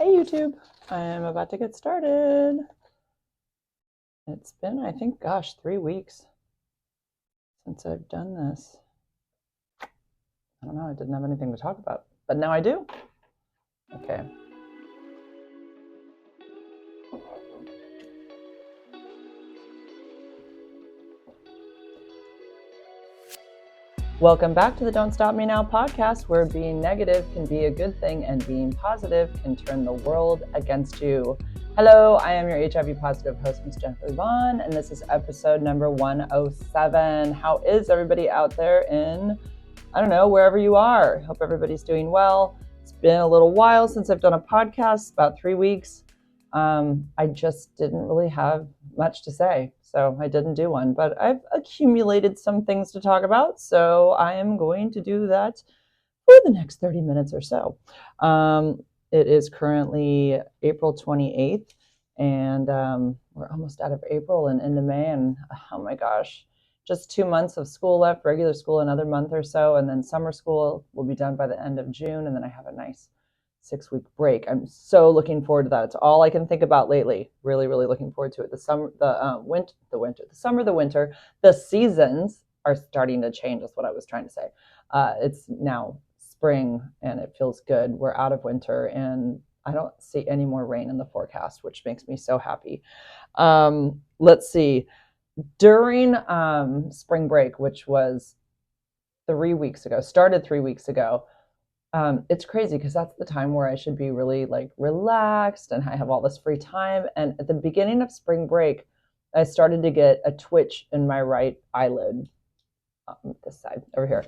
Hey YouTube, I'm about to get started. It's been, I think, gosh, 3 weeks since I've done this. I don't know, I didn't have anything to talk about, but now I do. Okay. Welcome back to the Don't Stop Me Now podcast, where being negative can be a good thing and being positive can turn the world against you. Hello, I am your HIV positive host, Ms. Jennifer Vaughn, and this is episode number 107. How is everybody out there in, I don't know, wherever you are? Hope everybody's doing well. It's been a little while since I've done a podcast, about 3 weeks. I just didn't really have much to say, so I didn't do one, but I've accumulated some things to talk about, so I am going to do that for the next 30 minutes or so. It is currently April 28th, and we're almost out of April and into May, and oh my gosh, just 2 months of school left, regular school another month or so, and then summer school will be done by the end of June, and then I have a nice 6-week break. I'm so looking forward to that. It's all I can think about lately. Really, really looking forward to it. The summer, the winter, the seasons are starting to change. That's what I was trying to say. It's now spring and it feels good. We're out of winter and I don't see any more rain in the forecast, which makes me so happy. Let's see. During spring break, which was 3 weeks ago, started 3 weeks ago, it's crazy because that's the time where I should be really like relaxed and I have all this free time. And at the beginning of spring break, I started to get a twitch in my right eyelid, this side over here.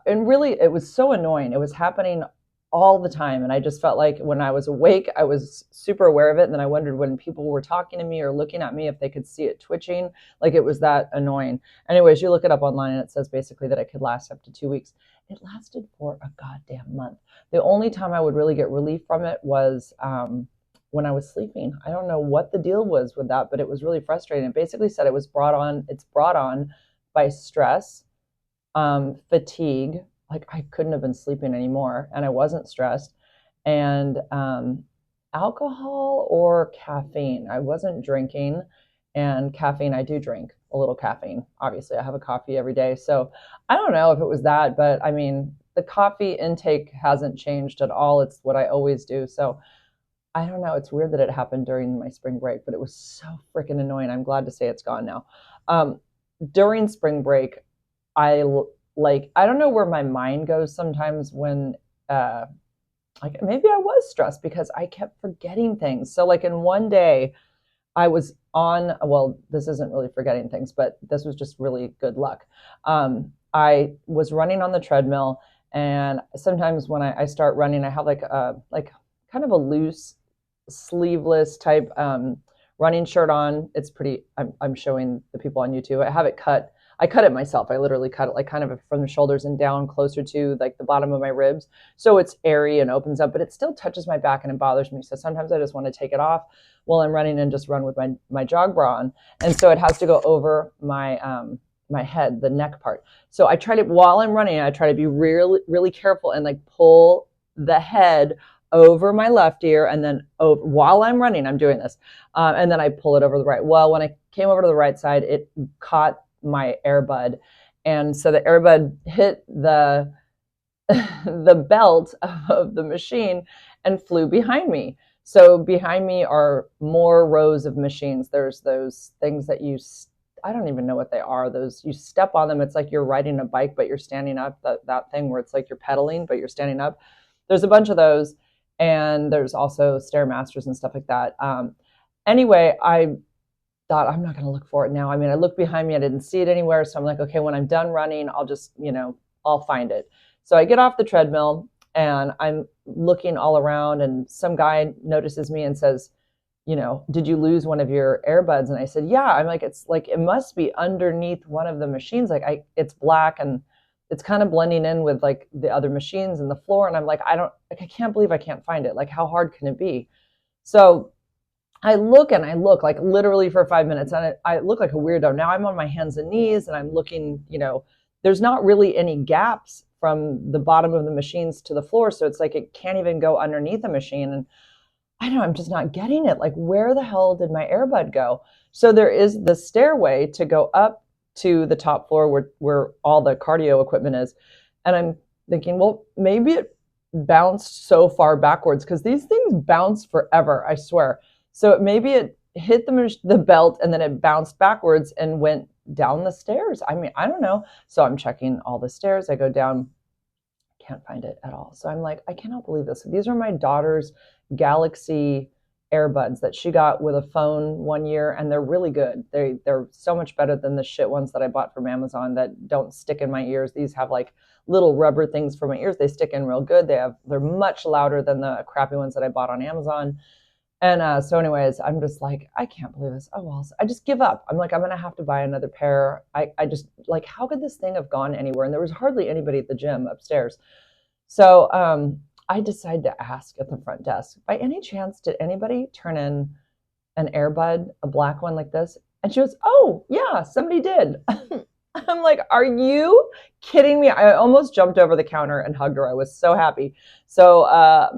And really, it was so annoying. It was happening all the time. And I just felt like when I was awake, I was super aware of it. And then I wondered when people were talking to me or looking at me if they could see it twitching, like it was that annoying. Anyways, you look it up online and it says basically that it could last up to 2 weeks. It lasted for a goddamn month. The only time I would really get relief from it was when I was sleeping. I don't know what the deal was with that, but it was really frustrating. It basically said it's brought on by stress, fatigue, like I couldn't have been sleeping anymore and I wasn't stressed, and alcohol or caffeine. I wasn't drinking, and caffeine, I do drink a little caffeine. Obviously, I have a coffee every day. So I don't know if it was that, but I mean, the coffee intake hasn't changed at all. It's what I always do. So I don't know. It's weird that it happened during my spring break, but it was so freaking annoying. I'm glad to say it's gone now. During spring break, I I don't know where my mind goes sometimes when like maybe I was stressed because I kept forgetting things. So like in one day I was on, well, this isn't really forgetting things, but this was just really good luck. I was running on the treadmill, and sometimes when I start running, I have like kind of a loose sleeveless type running shirt on. It's pretty, I'm showing the people on YouTube. I have it cut. I cut it myself. I literally cut it like kind of from the shoulders and down closer to like the bottom of my ribs. So it's airy and opens up, but it still touches my back and it bothers me. So sometimes I just want to take it off while I'm running and just run with my jog bra on. And so it has to go over my head, the neck part. So I try to, while I'm running, I try to be really, really careful and like pull the head over my left ear, and then while I'm running, I'm doing this. And then I pull it over the right. Well, when I came over to the right side, it caught my airbud, and so the airbud hit the the belt of the machine and flew behind me. So behind me are more rows of machines. There's those things that I don't even know what they are. Those, you step on them, it's like you're riding a bike but you're standing up, that thing where it's like you're pedaling but you're standing up. There's a bunch of those, and there's also Stairmasters and stuff like that. Anyway, I thought I'm not going to look for it now. I mean, I looked behind me, I didn't see it anywhere. So I'm like, okay, when I'm done running, I'll just, I'll find it. So I get off the treadmill and I'm looking all around, and some guy notices me and says, did you lose one of your earbuds? And I said, yeah. I'm like, it's like, it must be underneath one of the machines. Like it's black and it's kind of blending in with like the other machines and the floor. And I'm like, I can't believe I can't find it. Like, how hard can it be? So I look like literally for 5 minutes, and I look like a weirdo. Now I'm on my hands and knees and I'm looking, there's not really any gaps from the bottom of the machines to the floor. So it's like it can't even go underneath the machine. And I don't know, I'm just not getting it. Like, where the hell did my earbud go? So there is the stairway to go up to the top floor where all the cardio equipment is. And I'm thinking, well, maybe it bounced so far backwards because these things bounce forever, I swear. So maybe it hit the belt and then it bounced backwards and went down the stairs. I mean, I don't know. So I'm checking all the stairs. I go down, can't find it at all. So I'm like, I cannot believe this. These are my daughter's Galaxy earbuds that she got with a phone one year, and they're really good. They're so much better than the shit ones that I bought from Amazon that don't stick in my ears. These have like little rubber things for my ears. They stick in real good. They're much louder than the crappy ones that I bought on Amazon. And so, anyways, I'm just like, I can't believe this. Oh well, so I just give up. I'm like, I'm gonna have to buy another pair. I just like, how could this thing have gone anywhere? And there was hardly anybody at the gym upstairs. So I decided to ask at the front desk, by any chance, did anybody turn in an earbud, a black one like this? And she goes, oh, yeah, somebody did. I'm like, are you kidding me? I almost jumped over the counter and hugged her. I was so happy. So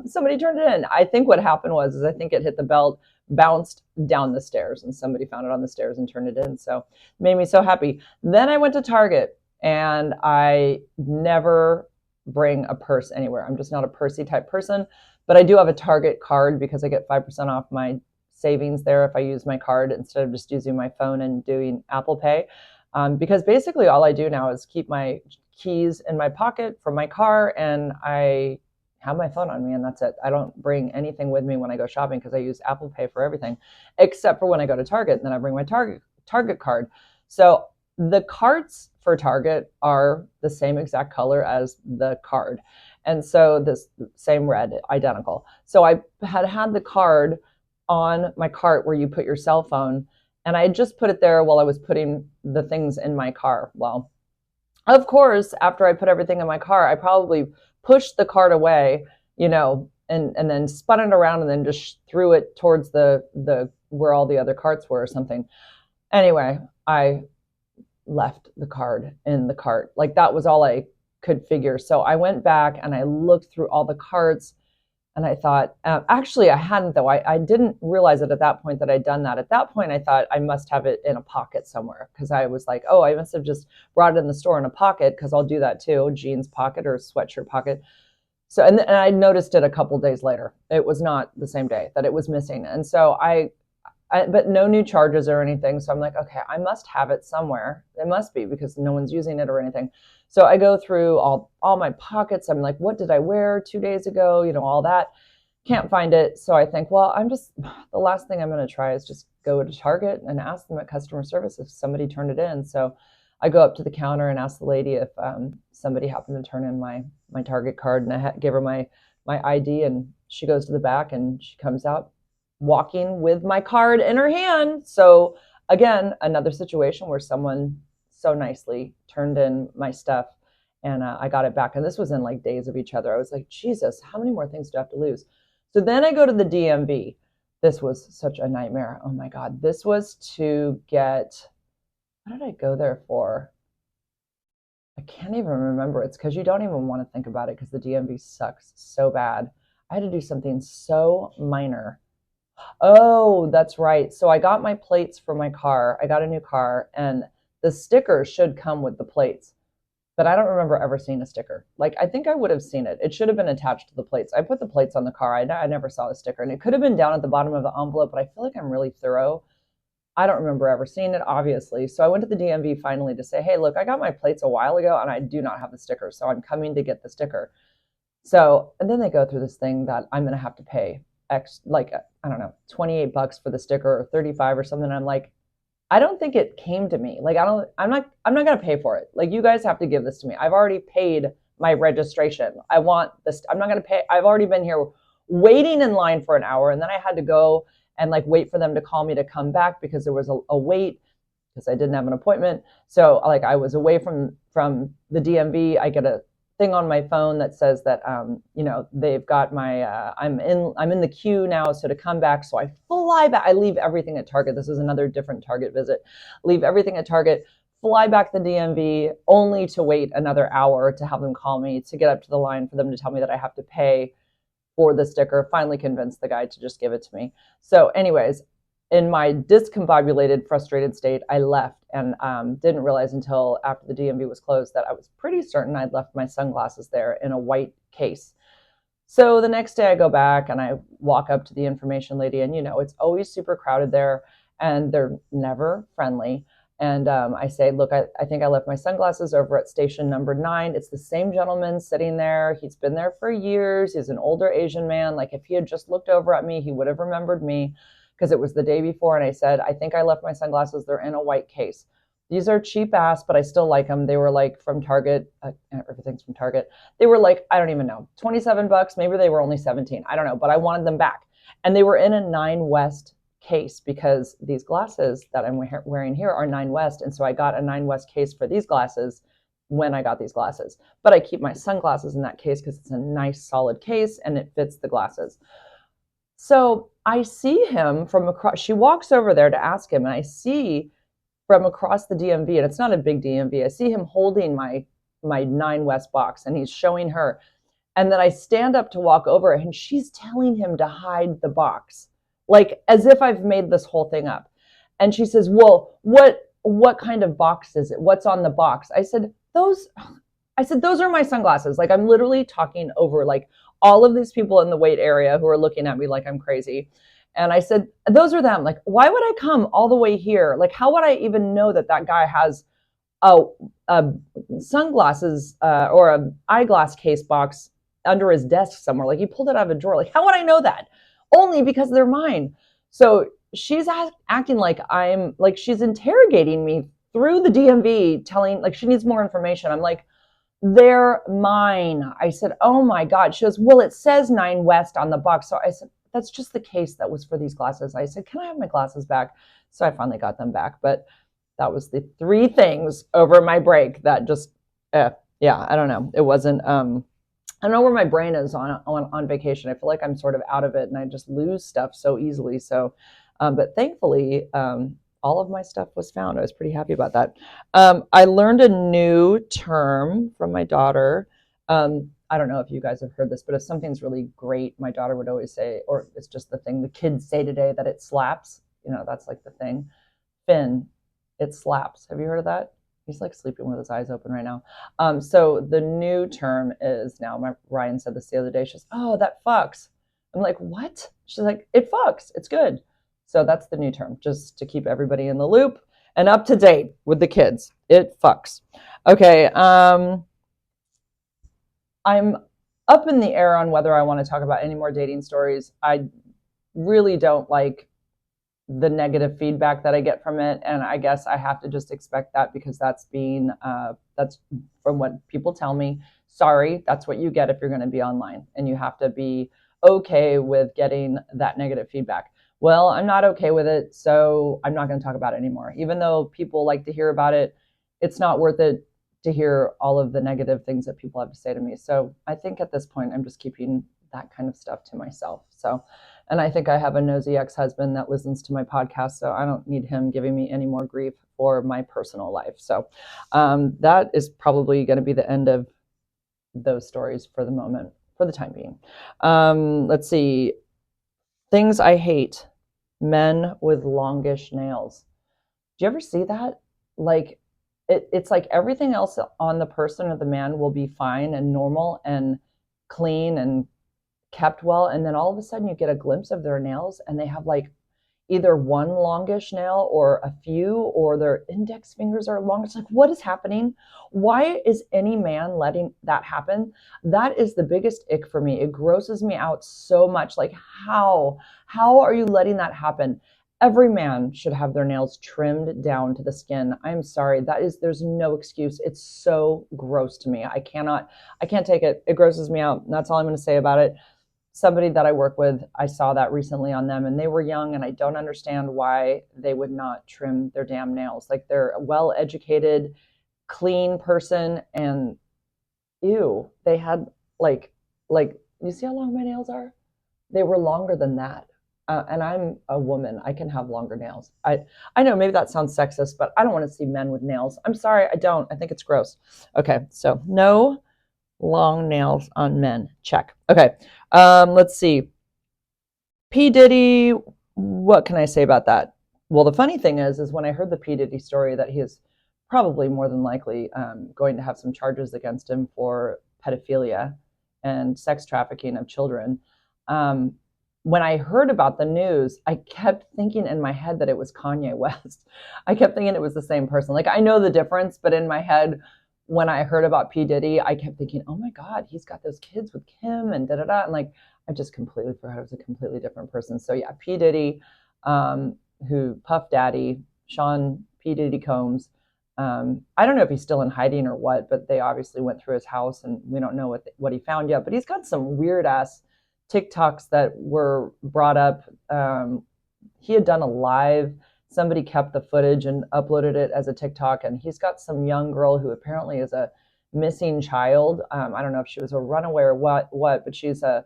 somebody turned it in. I think what happened is I think it hit the belt, bounced down the stairs, and somebody found it on the stairs and turned it in. So it made me so happy. Then I went to Target, and I never bring a purse anywhere. I'm just not a pursy type person, but I do have a Target card because I get 5% off my savings there if I use my card instead of just using my phone and doing Apple Pay. Because basically all I do now is keep my keys in my pocket from my car, and I have my phone on me, and that's it. I don't bring anything with me when I go shopping because I use Apple Pay for everything, except for when I go to Target, and then I bring my Target card. So the carts for Target are the same exact color as the card. And so this same red, identical. So I had the card on my cart where you put your cell phone, and I had just put it there while I was putting the things in my car. Well, of course, after I put everything in my car, I probably pushed the cart away, and then spun it around and then just threw it towards the where all the other carts were or something. Anyway, I left the card in the cart. Like, that was all I could figure. So I went back and I looked through all the carts, and I thought, actually, I hadn't, though. I didn't realize it at that point that I'd done that. At that point, I thought I must have it in a pocket somewhere, because I was like, oh, I must have just brought it in the store in a pocket, because I'll do that too, jeans pocket or sweatshirt pocket. So, and I noticed it a couple days later. It was not the same day that it was missing. And so but no new charges or anything. So I'm like, okay, I must have it somewhere. It must be, because no one's using it or anything. So I go through all my pockets. I'm like, what did I wear 2 days ago? All that. Can't find it. So I think, well, the last thing I'm going to try is just go to Target and ask them at customer service if somebody turned it in. So I go up to the counter and ask the lady if somebody happened to turn in my Target card, and I give her my ID, and she goes to the back and she comes out walking with my card in her hand. So again, another situation where someone so nicely turned in my stuff, and I got it back. And this was in like days of each other. I was like, Jesus, how many more things do I have to lose? So then I go to the DMV. This was such a nightmare. Oh my God. This was to get, what did I go there for? I can't even remember. It's because you don't even want to think about it, because the DMV sucks so bad. I had to do something so minor. Oh, that's right. So I got my plates for my car. I got a new car, and the sticker should come with the plates, but I don't remember ever seeing a sticker. Like, I think I would have seen it. It should have been attached to the plates. I put the plates on the car. I never saw the sticker, and it could have been down at the bottom of the envelope, but I feel like I'm really thorough. I don't remember ever seeing it, obviously. So I went to the DMV finally to say, hey, look, I got my plates a while ago, and I do not have the sticker, so I'm coming to get the sticker. So, and then they go through this thing that I'm going to have to pay like, I don't know, $28 for the sticker, or 35 or something. And I'm like, I don't think it came to me. Like, I'm not going to pay for it. Like, you guys have to give this to me. I've already paid my registration. I want this. I'm not going to pay. I've already been here waiting in line for an hour. And then I had to go and like wait for them to call me to come back, because there was a wait, because I didn't have an appointment. So like, I was away from the DMV. I get a thing on my phone that says that they've got my I'm in the queue now, so to come back. So I fly back. I leave everything at Target. This is another different Target visit. Leave everything at Target, fly back to the DMV, only to wait another hour to have them call me to get up to the line for them to tell me that I have to pay for the sticker. Finally convinced the guy to just give it to me. So anyways, in my discombobulated, frustrated state, I left and didn't realize until after the DMV was closed that I was pretty certain I'd left my sunglasses there in a white case. So the next day I go back and I walk up to the information lady, and it's always super crowded there and they're never friendly. And I say, look, I think I left my sunglasses over at station number 9. It's the same gentleman sitting there. He's been there for years. He's an older Asian man. Like, if he had just looked over at me, he would have remembered me, because it was the day before. And I said, I think I left my sunglasses. They're in a white case. These are cheap ass, but I still like them. They were like from Target. Everything's from Target. They were like, I don't even know, $27. Maybe they were only 17. I don't know, but I wanted them back. And they were in a 9 West case, because these glasses that I'm wearing here are 9 West. And so I got a 9 West case for these glasses when I got these glasses. But I keep my sunglasses in that case because it's a nice solid case and it fits the glasses. So I see him from across. She walks over there to ask him, and I see from across the DMV, and it's not a big DMV, I see him holding my 9 West box, and he's showing her. And then I stand up to walk over, and she's telling him to hide the box, like as if I've made this whole thing up. And she says, well, what kind of box is it? What's on the box? I said, those are my sunglasses. Like, I'm literally talking over like all of these people in the wait area who are looking at me like I'm crazy. And I said, those are them. Like, why would I come all the way here? Like, how would I even know that guy has a sunglasses or an eyeglass case box under his desk somewhere? Like, he pulled it out of a drawer. Like, how would I know that? Only because they're mine. So she's acting like she's interrogating me through the DMV, telling, like, she needs more information. I'm like, they're mine. I said, oh my God. She goes, well, it says 9 West on the box. So I said, that's just the case that was for these glasses. I said, can I have my glasses back? So I finally got them back. But that was the 3 things over my break that just, I don't know. It wasn't, I don't know where my brain is on vacation. I feel like I'm sort of out of it and I just lose stuff so easily. So, but thankfully, all of my stuff was found. I was pretty happy about that. I learned a new term from my daughter. I don't know if you guys have heard this, but if something's really great, my daughter would always say, or it's just the thing the kids say today, that it slaps. That's like the thing. Finn, it slaps. Have you heard of that? He's like sleeping with his eyes open right now. So the new term is now, Ryan said this the other day. She says, oh, that fucks. I'm like, what? She's like, it fucks. It's good. So that's the new term, just to keep everybody in the loop and up to date with the kids. It fucks. Okay. I'm up in the air on whether I want to talk about any more dating stories. I really don't like the negative feedback that I get from it. And I guess I have to just expect that, because that's from what people tell me. Sorry, that's what you get if you're going to be online, and you have to be okay with getting that negative feedback. Well, I'm not okay with it, so I'm not going to talk about it anymore. Even though people like to hear about it, it's not worth it to hear all of the negative things that people have to say to me. So I think at this point, I'm just keeping that kind of stuff to myself. So, and I think I have a nosy ex-husband that listens to my podcast, so I don't need him giving me any more grief for my personal life. So that is probably going to be the end of those stories for the moment, for the time being. Let's see. Things I hate. Men with longish nails. Do you ever see that? Like, it's like everything else on the person or the man will be fine and normal and clean and kept well. And then all of a sudden you get a glimpse of their nails, and they have like either one longish nail or a few, or their index fingers are long. It's like, what is happening? Why is any man letting that happen? That is the biggest ick for me. It grosses me out so much. Like, how are you letting that happen? Every man should have their nails trimmed down to the skin. I'm sorry. There's no excuse. It's so gross to me. I can't take it. It grosses me out. And that's all I'm going to say about it. Somebody that I work with, I saw that recently on them, and they were young, and I don't understand why they would not trim their damn nails. Like, they're a well-educated, clean person, and ew, they had like, you see how long my nails are? They were longer than that. And I'm a woman. I can have longer nails. I know maybe that sounds sexist, but I don't want to see men with nails. I'm sorry, I don't. I think it's gross. Okay, so no Long nails on men. Check. Okay. Let's see. P. Diddy, what can I say about that? Well, the funny thing is when I heard the P. Diddy story that he is probably more than likely going to have some charges against him for pedophilia and sex trafficking of children. Um, when I heard about the news, I kept thinking in my head that it was Kanye West. I kept thinking it was the same person. Like, I know the difference, but in my head, when I heard about P. Diddy, I kept thinking, oh my God, he's got those kids with Kim and da da da. And like, I just completely forgot it was a completely different person. So yeah, P. Diddy, um, who Puff Daddy, Sean P. Diddy Combs. I don't know if he's still in hiding or what, but they obviously went through his house and we don't know what he found yet. But he's got some weird ass TikToks that were brought up. He had done a live. Somebody kept the footage and uploaded it as a TikTok, and he's got some young girl who apparently is a missing child. I don't know if she was a runaway or what, but she's a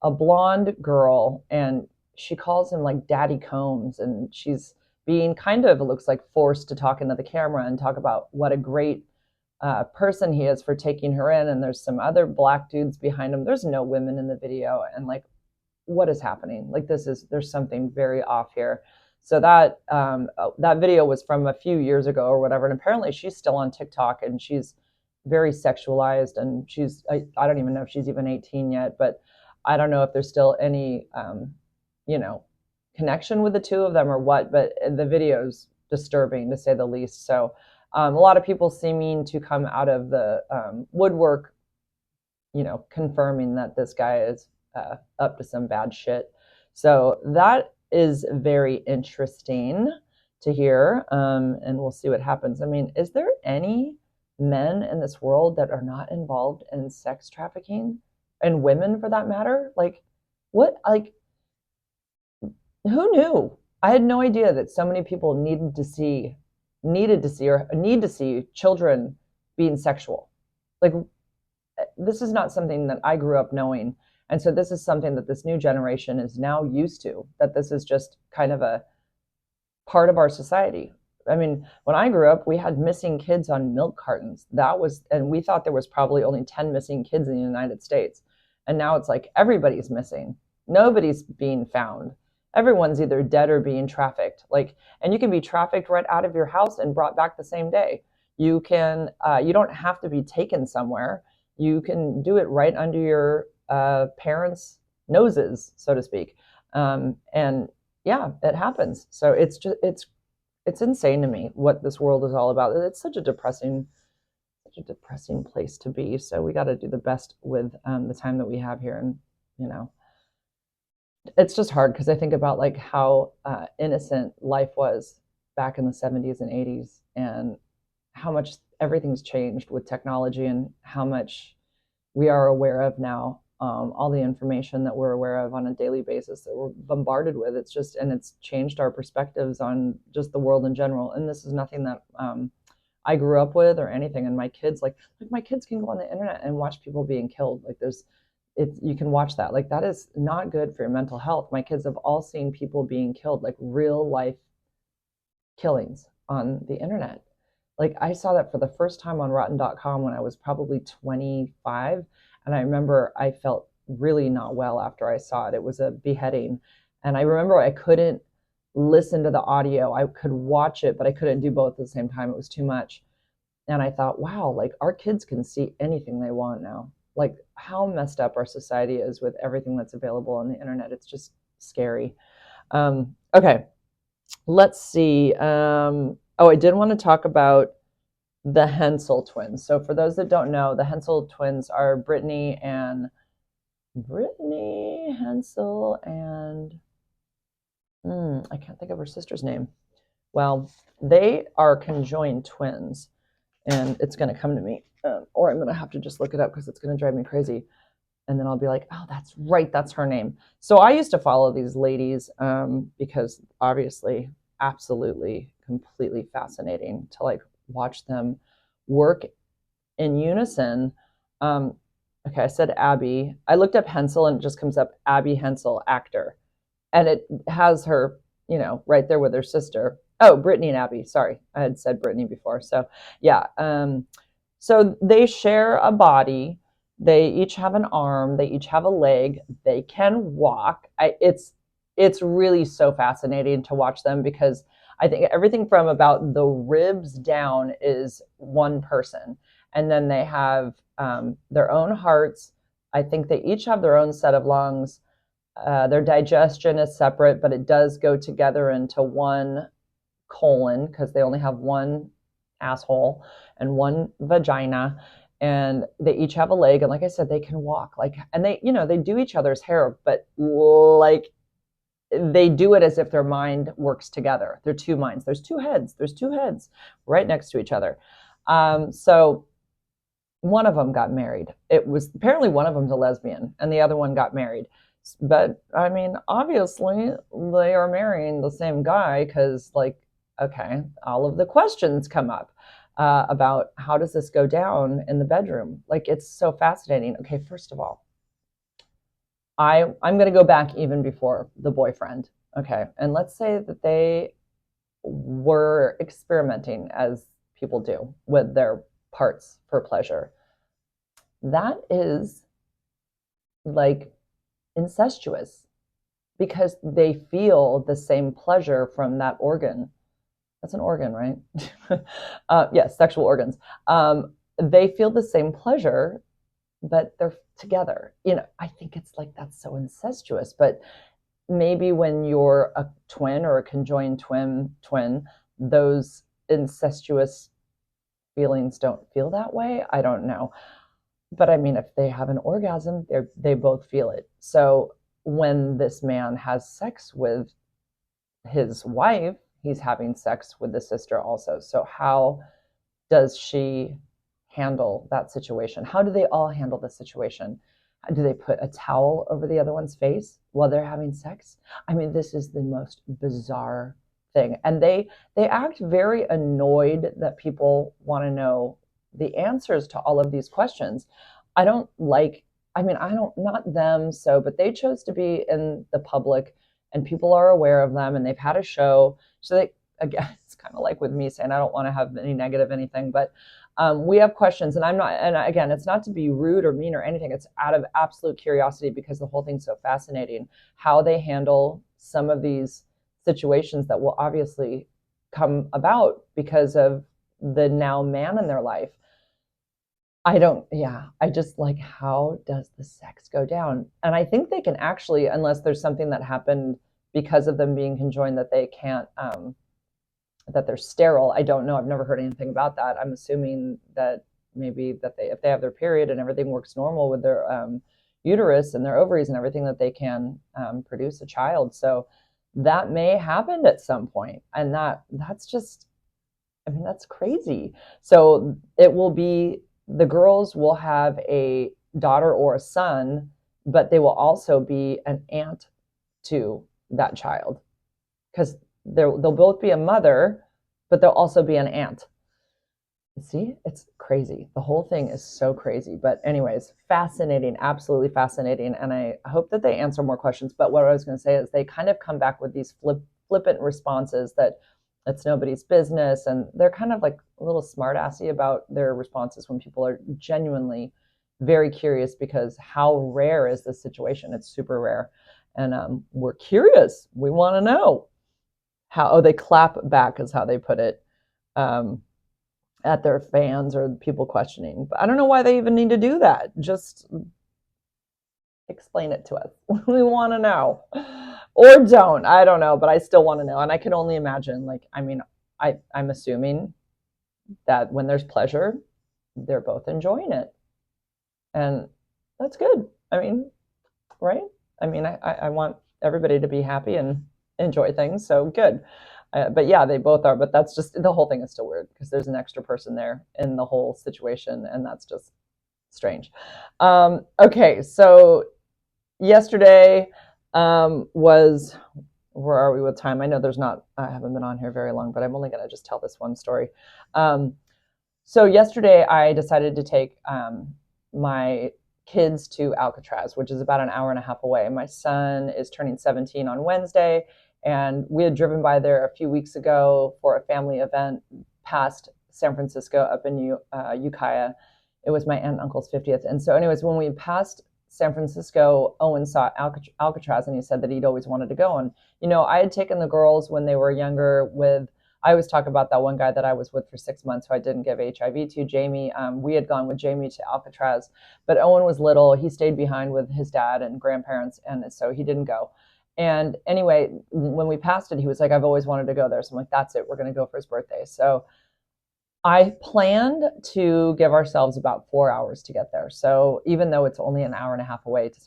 blonde girl, and she calls him like Daddy Combs, and she's being kind of, it looks like, forced to talk into the camera and talk about what a great person he is for taking her in. And there's some other black dudes behind him. There's no women in the video, and like, what is happening? Like, there's something very off here. So that video was from a few years ago or whatever, and apparently she's still on TikTok and she's very sexualized, and I don't even know if she's even 18 yet, but I don't know if there's still any you know connection with the two of them or what. But the video's disturbing to say the least. So a lot of people seeming to come out of the woodwork, confirming that this guy is up to some bad shit. So that is very interesting to hear, and we'll see what happens. I mean, is there any men in this world that are not involved in sex trafficking, and women for that matter? Like, what? Like, who knew? I had no idea that so many people or need to see children being sexual. Like, this is not something that I grew up knowing. And so this is something that this new generation is now used to, that this is just kind of a part of our society. I mean, when I grew up, we had missing kids on milk cartons. And we thought there was probably only 10 missing kids in the United States. And now it's like everybody's missing. Nobody's being found. Everyone's either dead or being trafficked. Like, and you can be trafficked right out of your house and brought back the same day. You don't have to be taken somewhere. You can do it right under your parents' noses, so to speak. And yeah, it happens. So it's insane to me what this world is all about. It's such a depressing place to be. So we got to do the best with the time that we have here, and you know, it's just hard because I think about like how innocent life was back in the 70s and 80s, and how much everything's changed with technology, and how much we are aware of now. All the information that we're aware of on a daily basis that we're bombarded with. And it's changed our perspectives on just the world in general. And this is nothing that I grew up with or anything. And my kids, like my kids can go on the internet and watch people being killed. Like you can watch that. Like, that is not good for your mental health. My kids have all seen people being killed, like real life killings on the internet. Like, I saw that for the first time on rotten.com when I was probably 25. And I remember I felt really not well after I saw it. It was a beheading. And I remember I couldn't listen to the audio. I could watch it, but I couldn't do both at the same time. It was too much. And I thought, wow, like, our kids can see anything they want now. Like, how messed up our society is with everything that's available on the internet. It's just scary. Okay, let's see. I did want to talk about the Hensel twins. So for those that don't know, the Hensel twins are Brittany Hensel and I can't think of her sister's name. Well, they are conjoined twins, and it's going to come to me, or I'm going to have to just look it up because it's going to drive me crazy. And then I'll be like, oh, that's right, that's her name. So I used to follow these ladies because obviously, absolutely, completely fascinating to like watch them work in unison. Okay, I said Abby. I looked up Hensel and it just comes up Abby Hensel, actor. And it has her, right there with her sister. Oh, Brittany and Abby. Sorry, I had said Brittany before. So yeah. So they share a body. They each have an arm, they each have a leg, they can walk. It's really so fascinating to watch them because I think everything from about the ribs down is one person, and then they have their own hearts. I think they each have their own set of lungs. Their digestion is separate, but it does go together into one colon because they only have one asshole and one vagina, and they each have a leg, and like I said, they can walk, like, and they, they do each other's hair, but like they do it as if their mind works together. They're two minds. There's two heads right next to each other. So one of them got married. It was apparently one of them's a lesbian and the other one got married. But I mean, obviously they are marrying the same guy because, like, okay, all of the questions come up about how does this go down in the bedroom. Like, it's so fascinating. Okay, first of all, I'm going to go back even before the boyfriend. Okay, and let's say that they were experimenting as people do with their parts for pleasure. That is like incestuous because they feel the same pleasure from that organ. That's an organ, right? Yes, sexual organs. They feel the same pleasure, but they're together. I think it's like that's so incestuous. But maybe when you're a twin or a conjoined twin, those incestuous feelings don't feel that way. I don't know. But I mean, if they have an orgasm, they both feel it. So when this man has sex with his wife, he's having sex with the sister also. So how does she handle that situation? How do they all handle the situation? Do they put a towel over the other one's face while they're having sex? I mean, this is the most bizarre thing. And they act very annoyed that people want to know the answers to all of these questions. I don't like, I mean, I don't, not them, so, but they chose to be in the public and people are aware of them and they've had a show. So they, again, it's kind of like with me saying I don't want to have any negative anything, but we have questions, and I'm not, and again, it's not to be rude or mean or anything. It's out of absolute curiosity because the whole thing's so fascinating, how they handle some of these situations that will obviously come about because of the now man in their life. I just like, how does the sex go down? And I think they can actually, unless there's something that happened because of them being conjoined that they can't, that they're sterile. I don't know. I've never heard anything about that. I'm assuming that maybe that if they have their period and everything works normal with their uterus and their ovaries and everything, that they can produce a child. So that may happen at some point, and that's just, I mean, that's crazy. So it will be, the girls will have a daughter or a son, but they will also be an aunt to that child because they'll both be a mother, but they'll also be an aunt. See, it's crazy. The whole thing is so crazy. But anyways, fascinating, absolutely fascinating. And I hope that they answer more questions. But what I was going to say is they kind of come back with these flippant responses that it's nobody's business. And they're kind of like a little smart-assy about their responses when people are genuinely very curious, because how rare is this situation? It's super rare. And we're curious. We want to know. They clap back is how they put it, at their fans or people questioning. But I don't know why they even need to do that. Just explain it to us. We want to know. Or don't. I don't know, but I still want to know. And I can only imagine, like, I mean, I'm assuming that when there's pleasure, they're both enjoying it. And that's good. I mean, right? I mean, I want everybody to be happy and enjoy things, so good. But yeah, they both are. But that's just, the whole thing is still weird because there's an extra person there in the whole situation, and that's just strange. Okay, so yesterday was, where are we with time? I know I haven't been on here very long, but I'm only going to just tell this one story. So yesterday I decided to take my kids to Alcatraz, which is about an hour and a half away. My son is turning 17 on Wednesday, and we had driven by there a few weeks ago for a family event past San Francisco up in Ukiah. It was my aunt and uncle's 50th. And so anyways, when we passed San Francisco, Owen saw Alcatraz, and he said that he'd always wanted to go. And, I had taken the girls when they were younger I always talk about that one guy that I was with for 6 months who I didn't give HIV to, Jamie. We had gone with Jamie to Alcatraz, but Owen was little. He stayed behind with his dad and grandparents, and so he didn't go. And anyway, when we passed it, he was like, I've always wanted to go there. So I'm like, that's it. We're going to go for his birthday. So I planned to give ourselves about 4 hours to get there. So even though it's only an hour and a half away to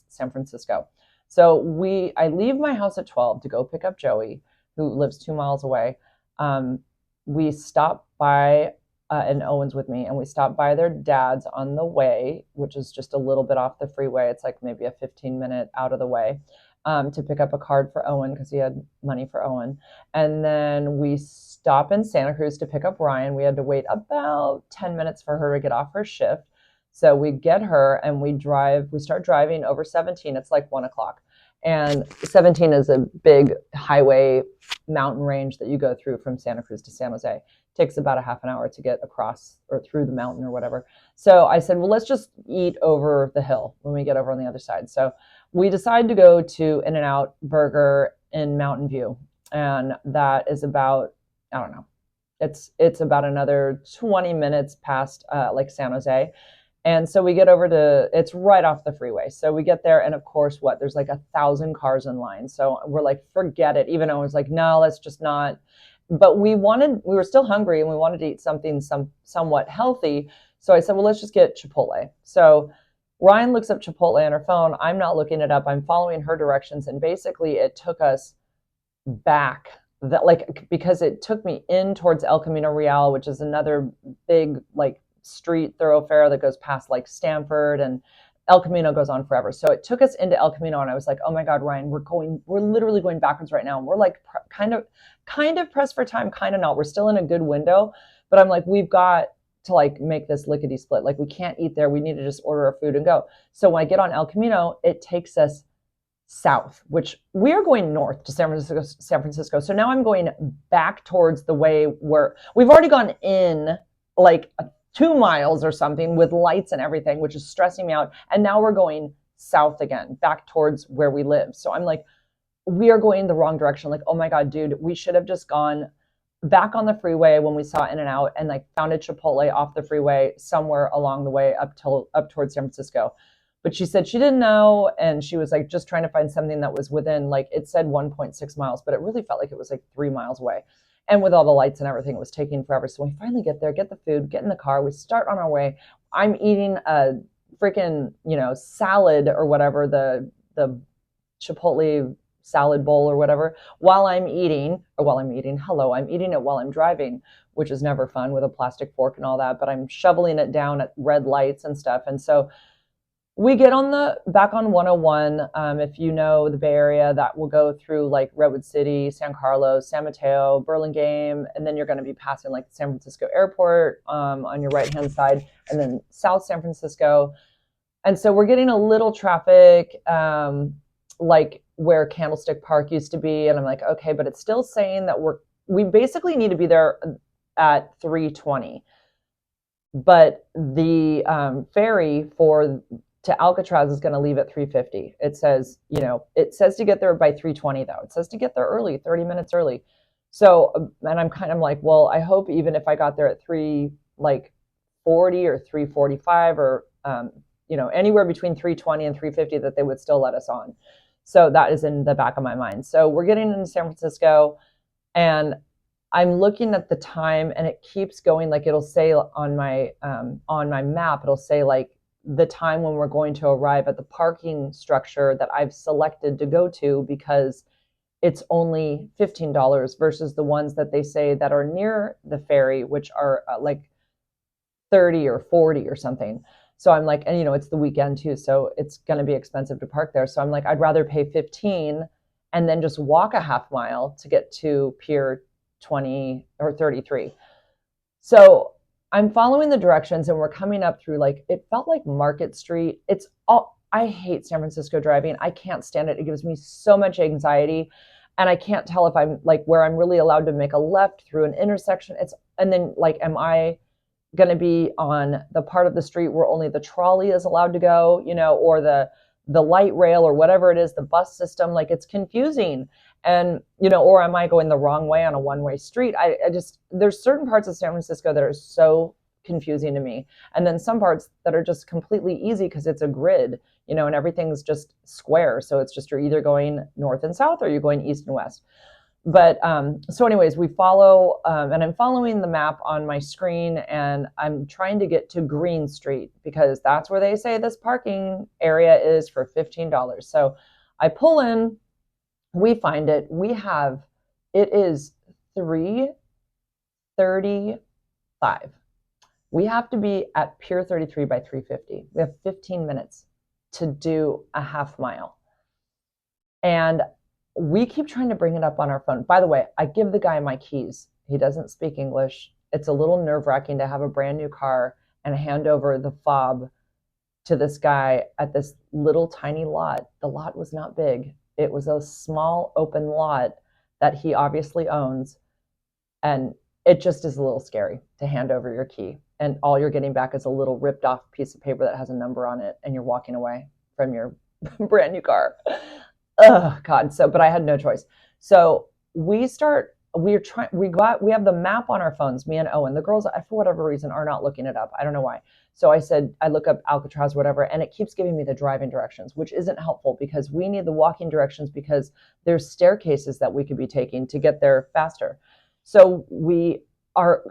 San Francisco. So I leave my house at 12 to go pick up Joey, who lives 2 miles away. We stop by, and Owen's with me, and we stop by their dad's on the way, which is just a little bit off the freeway. It's like maybe a 15-minute out of the way, to pick up a card for Owen because he had money for Owen. And then we stop in Santa Cruz to pick up Ryan. We had to wait about 10 minutes for her to get off her shift. So we get her and we start driving over 17. It's like 1 o'clock. And 17 is a big highway mountain range that you go through from Santa Cruz to San Jose. It takes about a half an hour to get across or through the mountain or whatever. So I said, well, let's just eat over the hill when we get over on the other side. So we decided to go to In-N-Out Burger in Mountain View. And that is about, I don't know, it's about another 20 minutes past like San Jose. And so we get it's right off the freeway. So we get there, and of course, there's like 1,000 cars in line. So we're like, forget it. Even though I was like, no, let's just not. But we were still hungry, and we wanted to eat something somewhat healthy. So I said, well, let's just get Chipotle. So Ryan looks up Chipotle on her phone. I'm not looking it up. I'm following her directions. And basically it took us back because it took me in towards El Camino Real, which is another big street thoroughfare that goes past Stanford, and El Camino goes on forever. So it took us into El Camino, and I was like, oh my God, Ryan, we're literally going backwards right now. And we're kind of pressed for time, kind of not. We're still in a good window, but I'm like, we've got to make this lickety split. We can't eat there. We need to just order our food and go. So when I get on El Camino, it takes us south, which we are going north to San Francisco. So now I'm going back towards the way where we've already gone in 2 miles or something with lights and everything, which is stressing me out. And now we're going south again, back towards where we live. So I'm like, we are going the wrong direction. Oh my God, dude, we should have just gone back on the freeway when we saw In-N-Out and found a Chipotle off the freeway somewhere along the way up towards San Francisco. But she said she didn't know, and she was just trying to find something that was within, it said 1.6 miles, but it really felt like it was 3 miles away. And with all the lights and everything, it was taking forever. So we finally get there, get the food, get in the car. We start on our way. I'm eating a freaking, salad or whatever, the Chipotle salad bowl or whatever, I'm eating it while I'm driving, which is never fun with a plastic fork and all that, but I'm shoveling it down at red lights and stuff. And so we get back on 101. If you know the Bay Area, that will go through Redwood City, San Carlos, San Mateo, Burlingame, and then you're going to be passing the San Francisco airport on your right-hand side, and then South San Francisco. And so we're getting a little traffic, where Candlestick Park used to be, and I'm like, okay, but it's still saying that we basically need to be there at 3:20. But the ferry to Alcatraz is going to leave at 3:50. It says, it says to get there by 3:20 though. It says to get there early, 30 minutes early. So, and I'm kind of like, well, I hope even if I got there at 3:40 or 3:45 or, anywhere between 3:20 and 3:50 that they would still let us on. So that is in the back of my mind. So we're getting into San Francisco, and I'm looking at the time, and it keeps going. It'll say on my map, it'll say the time when we're going to arrive at the parking structure that I've selected to go to, because it's only $15 versus the ones that they say that are near the ferry, which are 30 or 40 or something. So I'm like, and it's the weekend too, so it's going to be expensive to park there. So I'm like, I'd rather pay 15 and then just walk a half mile to get to Pier 20 or 33. So I'm following the directions, and we're coming up through it felt like Market Street. I hate San Francisco driving. I can't stand it. It gives me so much anxiety, and I can't tell if I'm where I'm really allowed to make a left through an intersection. And then am I going to be on the part of the street where only the trolley is allowed to go, or the light rail or whatever it is, the bus system. Like, it's confusing. And, or am I going the wrong way on a one-way street? I just, there's certain parts of San Francisco that are so confusing to me. And then some parts that are just completely easy because it's a grid, and everything's just square. So it's just, you're either going north and south or you're going east and west. But so anyways, we follow, and I'm following the map on my screen, and I'm trying to get to Green Street because that's where they say this parking area is for $15. So I pull in, we find it. It is 3:35. We have to be at Pier 33 by 3:50. We have 15 minutes to do a half mile. And we keep trying to bring it up on our phone. By the way, I give the guy my keys. He doesn't speak English. It's a little nerve-wracking to have a brand new car and hand over the fob to this guy at this little tiny lot. The lot was not big. It was a small open lot that he obviously owns. And it just is a little scary to hand over your key. And all you're getting back is a little ripped off piece of paper that has a number on it. And you're walking away from your brand new car. Oh God. But I had no choice. So we have the map on our phones, me and Owen. The girls, for whatever reason, are not looking it up. I don't know why. So I said, I look up Alcatraz, whatever, and it keeps giving me the driving directions, which isn't helpful because we need the walking directions because there's staircases that we could be taking to get there faster. So we are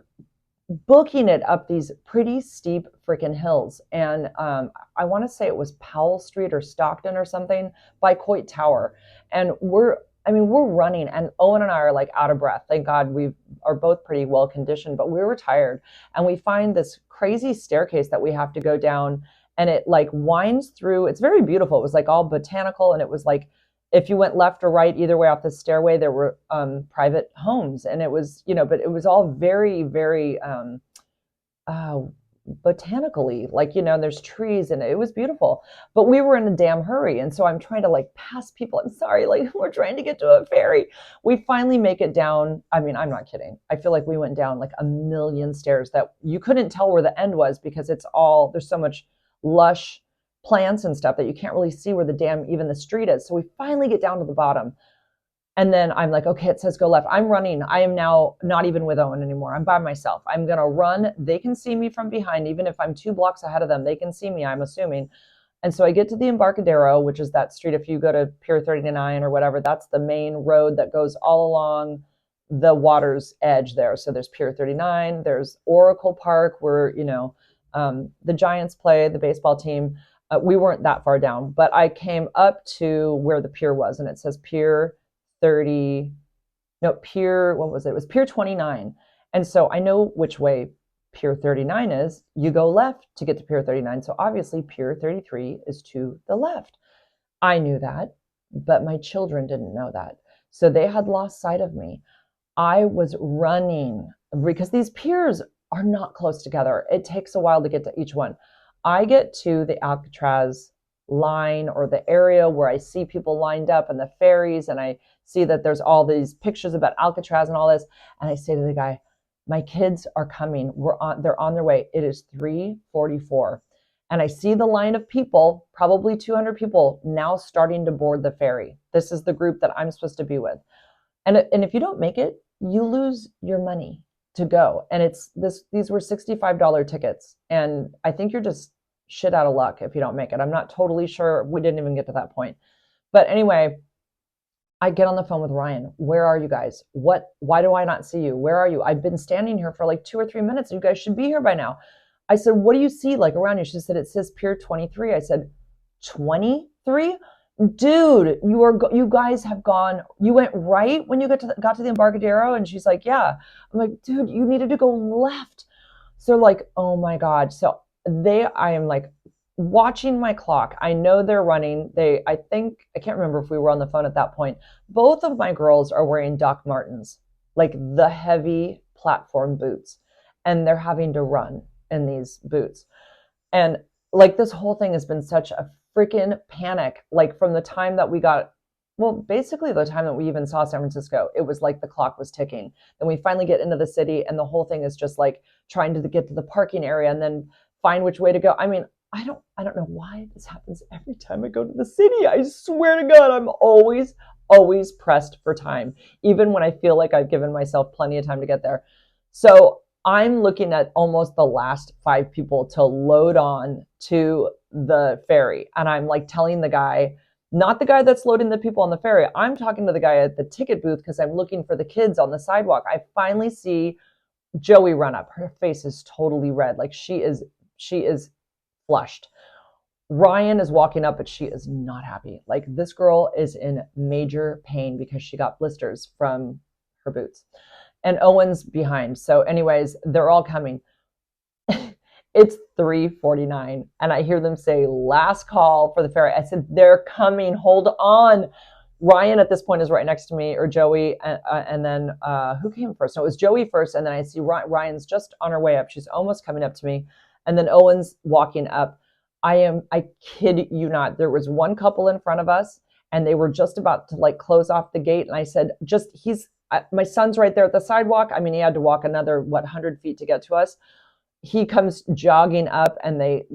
booking it up these pretty steep freaking hills. And I want to say it was Powell Street or Stockton or something by Coit Tower. And we're running, and Owen and I are like out of breath. Thank God we are both pretty well conditioned, but we were tired. And we find this crazy staircase that we have to go down, and it like winds through. It's very beautiful. It was like all botanical, and it was like, if you went left or right, either way off the stairway, there were private homes. And it was, but it was all very, very botanically, like, there's trees, and it was beautiful. But we were in a damn hurry. And so I'm trying to like pass people. I'm sorry, like, we're trying to get to a ferry. We finally make it down. I mean, I'm not kidding. I feel like we went down like a million stairs that you couldn't tell where the end was because there's so much lush plants and stuff that you can't really see where even the street is. So we finally get down to the bottom. And then I'm like, okay, it says go left. I'm running. I am now not even with Owen anymore. I'm by myself. I'm going to run. They can see me from behind. Even if I'm 2 blocks ahead of them, they can see me, I'm assuming. And so I get to the Embarcadero, which is that street. If you go to Pier 39 or whatever, that's the main road that goes all along the water's edge there. So there's Pier 39. There's Oracle Park where, the Giants play, the baseball team. We weren't that far down, but I came up to where the pier was, and it says Pier 30, no, Pier, what was it? It was Pier 29. And so I know which way Pier 39 is. You go left to get to Pier 39. So obviously Pier 33 is to the left. I knew that, but my children didn't know that. So they had lost sight of me. I was running because these piers are not close together. It takes a while to get to each one. I get to the Alcatraz line or the area where I see people lined up and the ferries, and I see that there's all these pictures about Alcatraz and all this. And I say to the guy, my kids are coming. They're on their way. It is 3:44. And I see the line of people, probably 200 people, now starting to board the ferry. This is the group that I'm supposed to be with. And if you don't make it, you lose your money to go. And these were $65 tickets. And I think you're just shit out of luck if you don't make it. I'm not totally sure. We didn't even get to that point. But anyway, I get on the phone with Ryan. Where are you guys? Why do I not see you? Where are you? I've been standing here for like 2 or 3 minutes. You guys should be here by now. I said, what do you see like around you? She said, it says Pier 23. I said, 23? Dude, you guys have gone, you went right when you got to the Embarcadero? And she's like, yeah. I'm like, dude, you needed to go left. So like, oh my God. So I am like watching my clock. I know they're running. I can't remember if we were on the phone at that point. Both of my girls are wearing Doc Martens, like the heavy platform boots, and they're having to run in these boots. And like this whole thing has been such a freaking panic. Like from the time that we got well, basically the time that we even saw San Francisco, it was like the clock was ticking. Then we finally get into the city, and the whole thing is just like trying to get to the parking area and then find which way to go. I mean, I don't know why this happens every time I go to the city. I swear to God, I'm always pressed for time, even when I feel like I've given myself plenty of time to get there. So I'm looking at almost the last 5 people to load on to the ferry. And I'm like telling the guy, not the guy that's loading the people on the ferry. I'm talking to the guy at the ticket booth because I'm looking for the kids on the sidewalk. I finally see Joey run up. Her face is totally red. Like she is flushed. Ryan is walking up, but she is not happy. Like this girl is in major pain because she got blisters from her boots. And Owen's behind. So, anyways, they're all coming. It's 3:49, and I hear them say, "Last call for the ferry." I said, "They're coming. Hold on." Ryan at this point is right next to me, or Joey, and then who came first? So it was Joey first, and then I see Ryan's just on her way up. She's almost coming up to me, and then Owen's walking up. I kid you not. There was one couple in front of us, and they were just about to like close off the gate, and I said, "Just my son's right there at the sidewalk." I mean, he had to walk another 100 feet to get to us. He comes jogging up, and they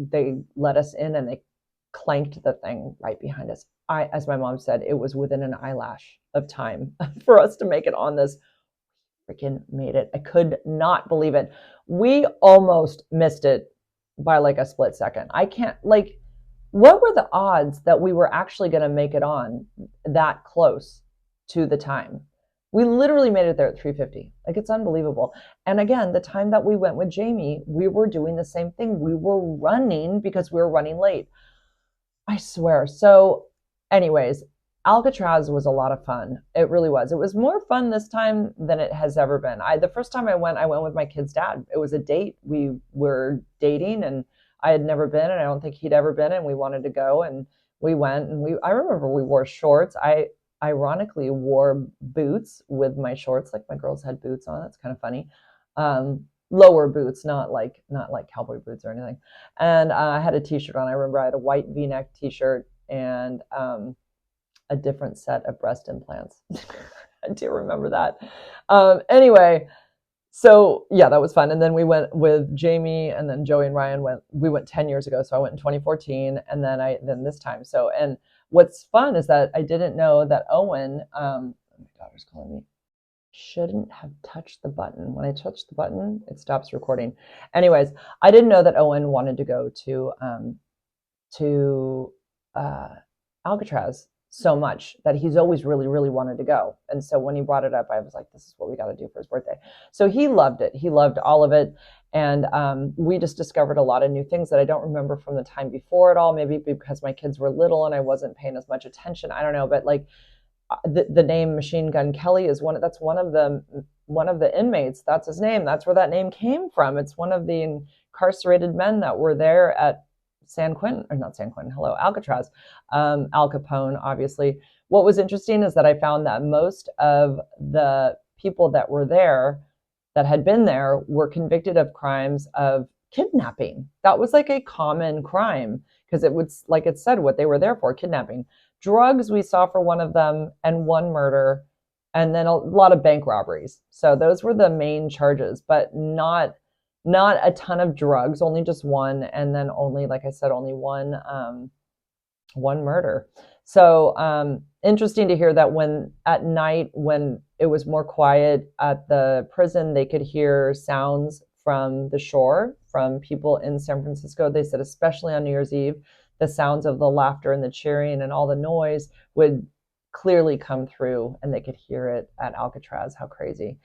let us in, and they clanked the thing right behind us. As my mom said, it was within an eyelash of time for us to make it on this. Freaking made it. I could not believe it. We almost missed it by like a split second. I can't, like, what were the odds that we were actually going to make it on that close to the time? We literally made it there at 3:50. Like, it's unbelievable. And again, the time that we went with Jamie, we were doing the same thing. We were running because we were running late. I swear. So, anyways, Alcatraz was a lot of fun. It really was. It was more fun this time than it has ever been. The first time I went with my kid's dad. It was a date. We were dating, and I had never been, and I don't think he'd ever been, and we wanted to go, and we went, and I remember we wore shorts. I ironically wore boots with my shorts, like my girls had boots on. That's kind of funny. Lower boots, not like cowboy boots or anything. And I had a t-shirt on. I remember I had a white V-neck t-shirt and a different set of breast implants. I do remember that. Anyway, so yeah, that was fun. And then we went with Jamie, and then Joey and Ryan we went 10 years ago. So I went in 2014, and then this time. So, and what's fun is that I didn't know that Owen, my daughter's calling me, shouldn't have touched the button. When I touch the button, it stops recording. Anyways, I didn't know that Owen wanted to go to Alcatraz so much, that he's always really, really wanted to go. And so when he brought it up, I was like, this is what we got to do for his birthday. So he loved it. He loved all of it. And we just discovered a lot of new things that I don't remember from the time before at all. Maybe because my kids were little and I wasn't paying as much attention. I don't know. But like the name Machine Gun Kelly is one of the inmates. That's his name. That's where that name came from. It's one of the incarcerated men that were there at San Quentin, or not San Quentin, hello, Alcatraz. Al Capone, obviously. What was interesting is that I found that most of the people that were there, that had been there, were convicted of crimes of kidnapping. That was like a common crime, because it was, like it said, what they were there for, kidnapping. Drugs we saw for one of them, and one murder, and then a lot of bank robberies. So those were the main charges, but not a ton of drugs, only just one, and then only, like I said, only one murder. So interesting to hear that when at night, when it was more quiet at the prison, they could hear sounds from the shore, from people in San Francisco. They said, especially on New Year's Eve, the sounds of the laughter and the cheering and all the noise would clearly come through, and they could hear it at Alcatraz. How crazy.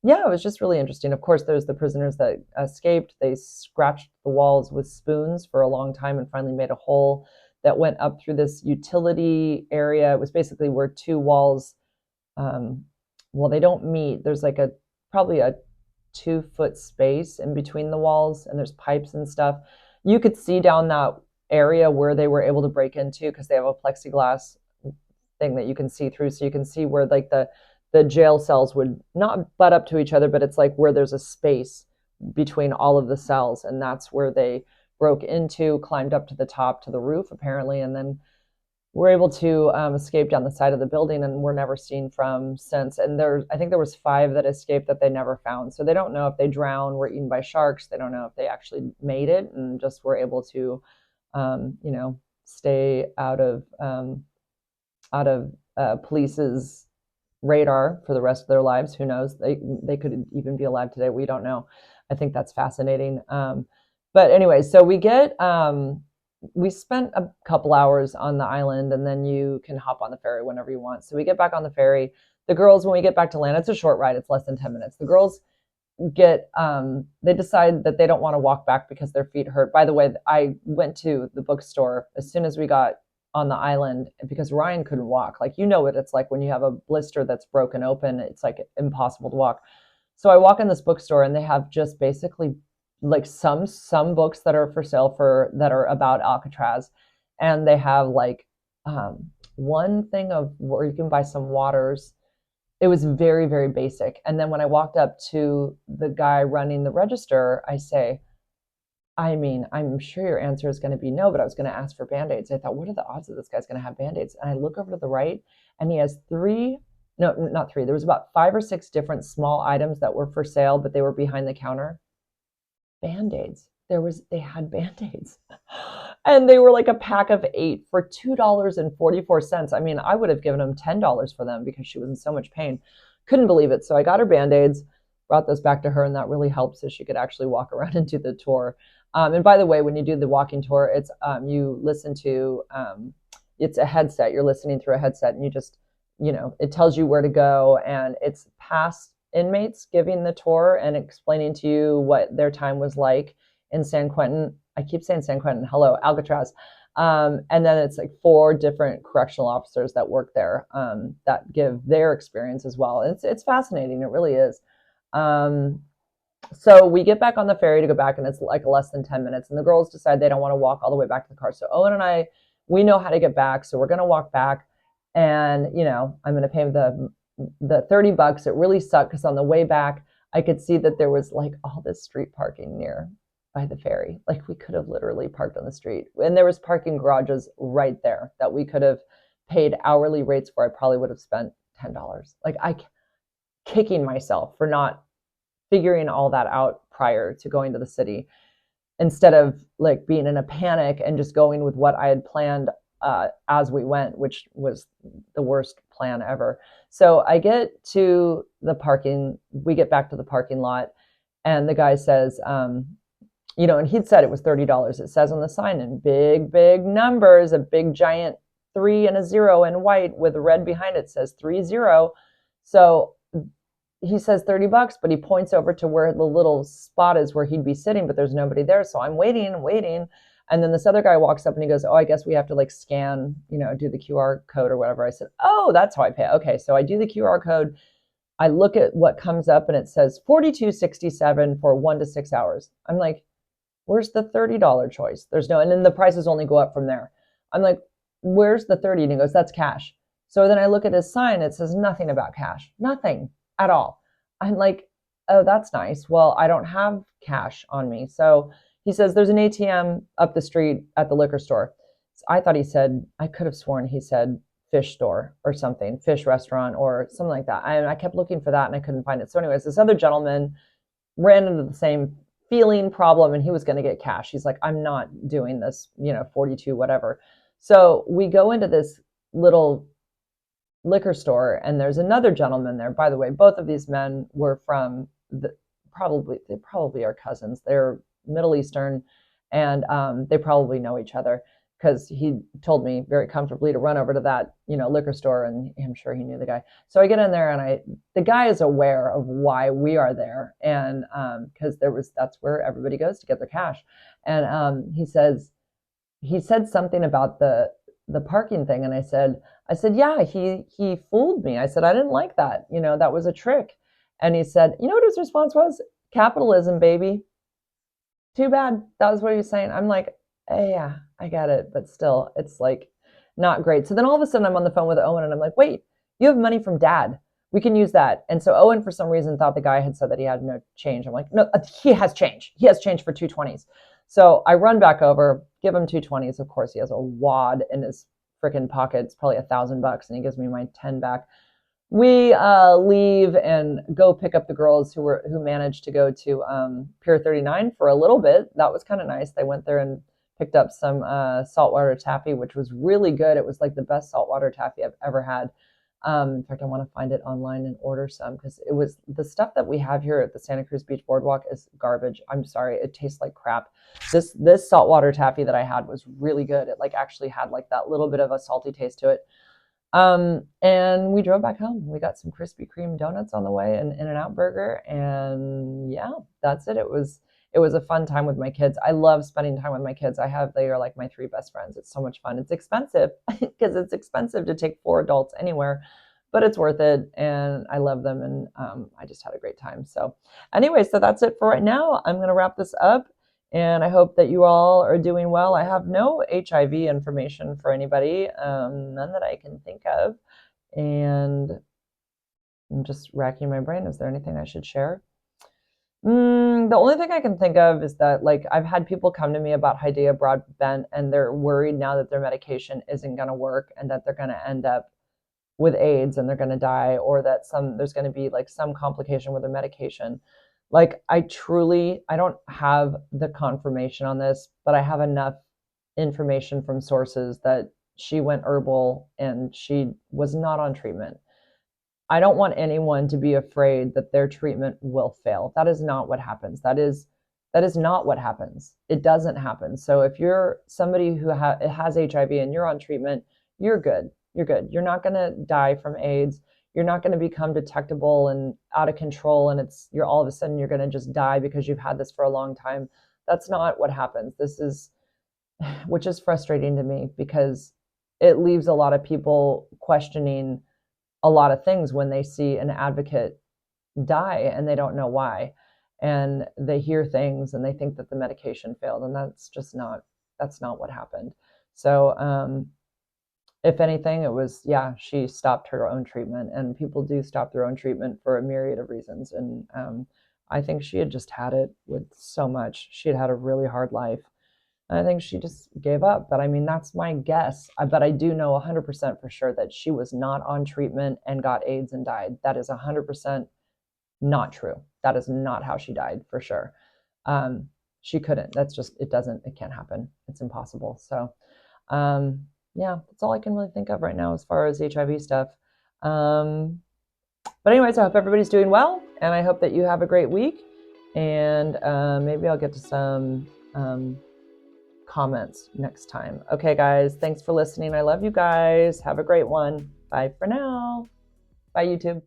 Yeah, it was just really interesting. Of course, there's the prisoners that escaped. They scratched the walls with spoons for a long time and finally made a hole that went up through this utility area. It was basically where two walls, well, they don't meet. There's like probably a 2-foot space in between the walls, and there's pipes and stuff. You could see down that area where they were able to break into, because they have a plexiglass thing that you can see through. So you can see where like the jail cells would not butt up to each other, but it's like where there's a space between all of the cells. And that's where they broke into, climbed up to the top, to the roof, apparently, and then were able to escape down the side of the building and were never seen from since. And I think there was 5 that escaped that they never found. So they don't know if they drowned, were eaten by sharks. They don't know if they actually made it and just were able to, stay out of police's radar for the rest of their lives. Who knows? They could even be alive today. We don't know. I think that's fascinating. But anyway, so we spent a couple hours on the island, and then you can hop on the ferry whenever you want. So we get back on the ferry. The girls, when we get back to land, it's a short ride. It's less than 10 minutes. The girls they decide that they don't want to walk back because their feet hurt. By the way, I went to the bookstore as soon as we got on the island because Ryan couldn't walk. Like, what it's like when you have a blister that's broken open, it's like impossible to walk. So I walk in this bookstore and they have just basically like some books that are for sale that are about Alcatraz. And they have like one thing of where you can buy some waters. It was very, very basic. And then when I walked up to the guy running the register, I say, I'm sure your answer is going to be no, but I was going to ask for Band-Aids. I thought, what are the odds that this guy's going to have Band-Aids? And I look over to the right and he has 3, no, not 3. There was about 5 or 6 different small items that were for sale, but they were behind the counter. Band-Aids. They had Band-Aids. And they were like a pack of 8 for $2.44. I would have given him $10 for them because she was in so much pain. Couldn't believe it. So I got her Band-Aids, brought those back to her, and that really helped so she could actually walk around and do the tour. And by the way, when you do the walking tour, it's you listen to it's a headset. You're listening through a headset, and you just it tells you where to go, and it's past inmates giving the tour and explaining to you what their time was like in San Quentin. I keep saying San Quentin. Hello, Alcatraz. And then it's like 4 different correctional officers that work there that give their experience as well. It's fascinating. It really is. So we get back on the ferry to go back, and it's like less than 10 minutes. And the girls decide they don't want to walk all the way back to the car. So Owen and I, we know how to get back. So we're going to walk back, and I'm going to pay the $30. It really sucked because on the way back, I could see that there was like all this street parking near by the ferry. Like, we could have literally parked on the street, and there was parking garages right there that we could have paid hourly rates for. I probably would have spent $10. Like, kicking myself for not figuring all that out prior to going to the city, instead of like being in a panic and just going with what I had planned as we went, which was the worst plan ever. So I get to the parking, we get back to the parking lot, and the guy says, and he'd said it was $30. It says on the sign in big, big numbers, a big giant 3 and a 0 in white with red behind it says 30. So he says $30, but he points over to where the little spot is where he'd be sitting, but there's nobody there. So I'm waiting. And then this other guy walks up and he goes, oh, I guess we have to like scan, do the QR code or whatever. I said, oh, that's how I pay. Okay. So I do the QR code. I look at what comes up and it says $42.67 for 1 to 6 hours. I'm like, where's the $30 choice? There's no, and then the prices only go up from there. I'm like, where's the 30? And he goes, that's cash. So then I look at his sign. It says nothing about cash, nothing at all. I'm like, oh, that's nice. Well, I don't have cash on me. So he says, there's an ATM up the street at the liquor store. So I thought he said, I could have sworn he said fish store or something, fish restaurant or something like that. And I kept looking for that and I couldn't find it. So anyways, this other gentleman ran into the same feeling problem and he was going to get cash. He's like, I'm not doing this, 42, whatever. So we go into this little liquor store and there's another gentleman there. By the way, both of these men were from they probably are cousins. They're Middle Eastern, and they probably know each other because he told me very comfortably to run over to that, liquor store, and I'm sure he knew the guy. So I get in there, and the guy is aware of why we are there, and because that's where everybody goes to get their cash, and he said something about the parking thing, and I said, yeah, he fooled me. I said, I didn't like that, that was a trick, and he said, you know what his response was? Capitalism, baby. Too bad. That was what he was saying. I'm like, hey, yeah, I get it. But still, it's like not great. So then all of a sudden I'm on the phone with Owen and I'm like, wait, you have money from dad. We can use that. And so Owen, for some reason, thought the guy had said that he had no change. I'm like, no, he has change. He has change for 220s. So I run back over, give him 220s. Of course, he has a wad in his freaking pockets probably $1,000, and he gives me my 10 back. We leave and go pick up the girls who managed to go to Pier 39 for a little bit. That was kind of nice. They went there and picked up some saltwater taffy, which was really good. It was like the best saltwater taffy I've ever had. In fact, I want to find it online and order some, because it was the stuff that we have here at the Santa Cruz Beach Boardwalk is garbage. I'm sorry, it tastes like crap. This saltwater taffy that I had was really good. It like actually had like that little bit of a salty taste to it. And we drove back home. We got some Krispy Kreme donuts on the way and In-N-Out Burger, and yeah, that's it. It was a fun time with my kids. I love spending time with my kids. They are like my three best friends. It's so much fun. It's expensive because it's expensive to take 4 adults anywhere, but it's worth it. And I love them. And I just had a great time. So anyway, so that's it for right now. I'm going to wrap this up. And I hope that you all are doing well. I have no HIV information for anybody, none that I can think of. And I'm just racking my brain. Is there anything I should share? The only thing I can think of is that, like, I've had people come to me about Hydea Broadbent, and they're worried now that their medication isn't going to work and that they're going to end up with AIDS and they're going to die, or that there's going to be like some complication with their medication. Like, I don't have the confirmation on this, but I have enough information from sources that she went herbal and she was not on treatment. I don't want anyone to be afraid that their treatment will fail. That is not what happens. That is not what happens. It doesn't happen. So if you're somebody who has HIV and you're on treatment, you're good. You're good. You're not going to die from AIDS. You're not going to become detectable and out of control, and you're all of a sudden you're going to just die because you've had this for a long time. That's not what happens. Which is frustrating to me, because it leaves a lot of people questioning a lot of things when they see an advocate die and they don't know why, and they hear things and they think that the medication failed, and that's not what happened. So if anything, it was, yeah, she stopped her own treatment, and people do stop their own treatment for a myriad of reasons. And I think she had just had it with so much. She had a really hard life. And I think she just gave up. But I mean, that's my guess. But I do know 100% for sure that she was not on treatment and got AIDS and died. That is 100% not true. That is not how she died, for sure. She couldn't. It can't happen. It's impossible. So, yeah, that's all I can really think of right now as far as HIV stuff. But anyways, I hope everybody's doing well, and I hope that you have a great week. And maybe I'll get to some comments next time. Okay, guys, thanks for listening. I love you guys. Have a great one. Bye for now. Bye, YouTube.